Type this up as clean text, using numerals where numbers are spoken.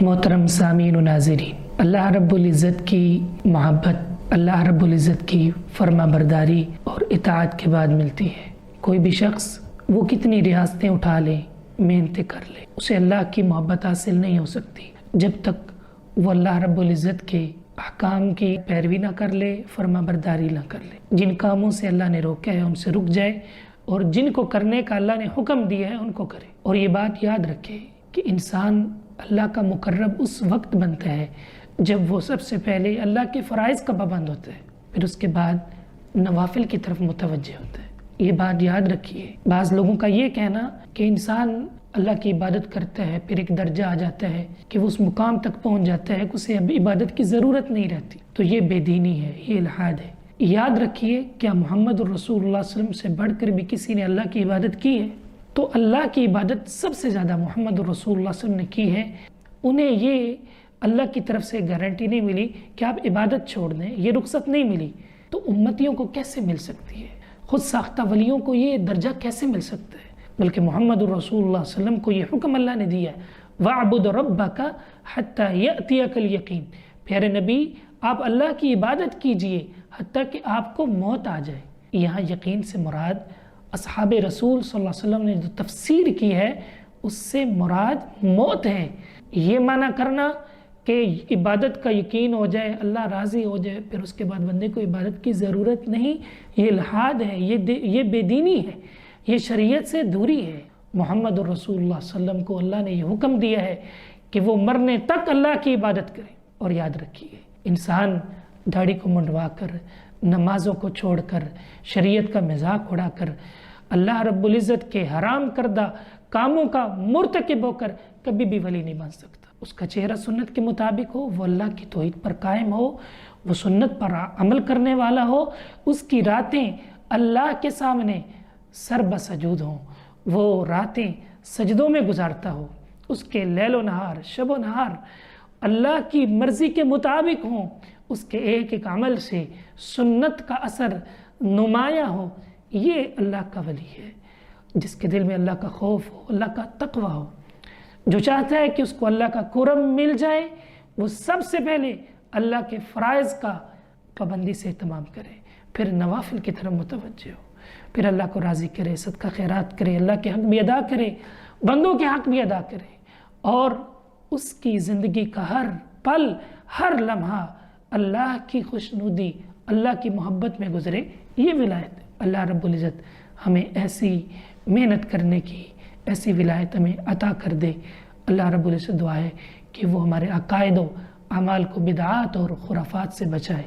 محترم سامعین و ناظرین، اللہ رب العزت کی محبت، اللہ رب العزت کی فرما برداری اور اطاعت کے بعد ملتی ہے۔ کوئی بھی شخص وہ کتنی ریاستیں اٹھا لے، محنتیں کر لے، اسے اللہ کی محبت حاصل نہیں ہو سکتی جب تک وہ اللہ رب العزت کے احکام کی پیروی نہ کر لے، فرما برداری نہ کر لے۔ جن کاموں سے اللہ نے روکا ہے ان سے رک جائے، اور جن کو کرنے کا اللہ نے حکم دیا ہے ان کو کرے۔ اور یہ بات یاد رکھے کہ انسان اللہ کا مقرب اس وقت بنتا ہے جب وہ سب سے پہلے اللہ کے فرائض کا پابند ہوتا ہے، پھر اس کے بعد نوافل کی طرف متوجہ ہوتا ہے۔ یہ بات یاد رکھیے۔ بعض لوگوں کا یہ کہنا کہ انسان اللہ کی عبادت کرتا ہے، پھر ایک درجہ آ جاتا ہے کہ وہ اس مقام تک پہنچ جاتا ہے کہ اسے اب عبادت کی ضرورت نہیں رہتی، تو یہ بے دینی ہے، یہ الحاد ہے۔ یاد رکھیے، کیا محمد الرسول اللہ صلی اللہ علیہ وسلم سے بڑھ کر بھی کسی نے اللہ کی عبادت کی ہے؟ تو اللہ کی عبادت سب سے زیادہ محمد الرسول اللہ صلی اللہ علیہ وسلم نے کی ہے۔ انہیں یہ اللہ کی طرف سے گارنٹی نہیں ملی کہ آپ عبادت چھوڑ دیں، یہ رخصت نہیں ملی، تو امتیوں کو کیسے مل سکتی ہے؟ خود ساختہ ولیوں کو یہ درجہ کیسے مل سکتا ہے؟ بلکہ محمد الرسول اللہ صلی اللہ علیہ وسلم کو یہ حکم اللہ نے دیا ہے، وَاعْبُدْ رَبَّكَ حَتَّى يَأْتِيَكَ الْيَقِينُ، پیارے نبی آپ اللہ کی عبادت کیجئے حتیٰ کہ آپ کو موت آ جائے۔ یہاں یقین سے مراد اصحاب رسول صلی اللہ علیہ وسلم نے جو تفسیر کی ہے اس سے مراد موت ہے۔ یہ معنی کرنا کہ عبادت کا یقین ہو جائے، اللہ راضی ہو جائے، پھر اس کے بعد بندے کو عبادت کی ضرورت نہیں، یہ الحاد ہے، یہ بے دینی ہے، یہ شریعت سے دوری ہے۔ محمد الرسول اللہ صلی اللہ علیہ وسلم کو اللہ نے یہ حکم دیا ہے کہ وہ مرنے تک اللہ کی عبادت کرے۔ اور یاد رکھیے، انسان داڑھی کو منڈوا کر، نمازوں کو چھوڑ کر، شریعت کا مذاق اڑا کر، اللہ رب العزت کے حرام کردہ کاموں کا مرتکب ہو کر کبھی بھی ولی نہیں بن سکتا۔ اس کا چہرہ سنت کے مطابق ہو، وہ اللہ کی توحید پر قائم ہو، وہ سنت پر عمل کرنے والا ہو، اس کی راتیں اللہ کے سامنے سر بسجود ہوں، وہ راتیں سجدوں میں گزارتا ہو، اس کے لیل و نہار، شب و نہار اللہ کی مرضی کے مطابق ہوں، اس کے ایک ایک عمل سے سنت کا اثر نمایاں ہو، یہ اللہ کا ولی ہے، جس کے دل میں اللہ کا خوف ہو، اللہ کا تقوی ہو، جو چاہتا ہے کہ اس کو اللہ کا کرم مل جائے، وہ سب سے پہلے اللہ کے فرائض کا پابندی سے اہتمام کرے، پھر نوافل کی طرف متوجہ ہو، پھر اللہ کو راضی کرے، صدقہ خیرات کرے، اللہ کے حق بھی ادا کرے، بندوں کے حق بھی ادا کرے، اور اس کی زندگی کا ہر پل، ہر لمحہ اللہ کی خوشنودی، اللہ کی محبت میں گزرے۔ یہ ولایت ہے۔ اللہ رب العزت ہمیں ایسی محنت کرنے کی، ایسی ولایت ہمیں عطا کر دے۔ اللہ رب العزت دعا ہے کہ وہ ہمارے عقائد و اعمال کو بدعات اور خرافات سے بچائے۔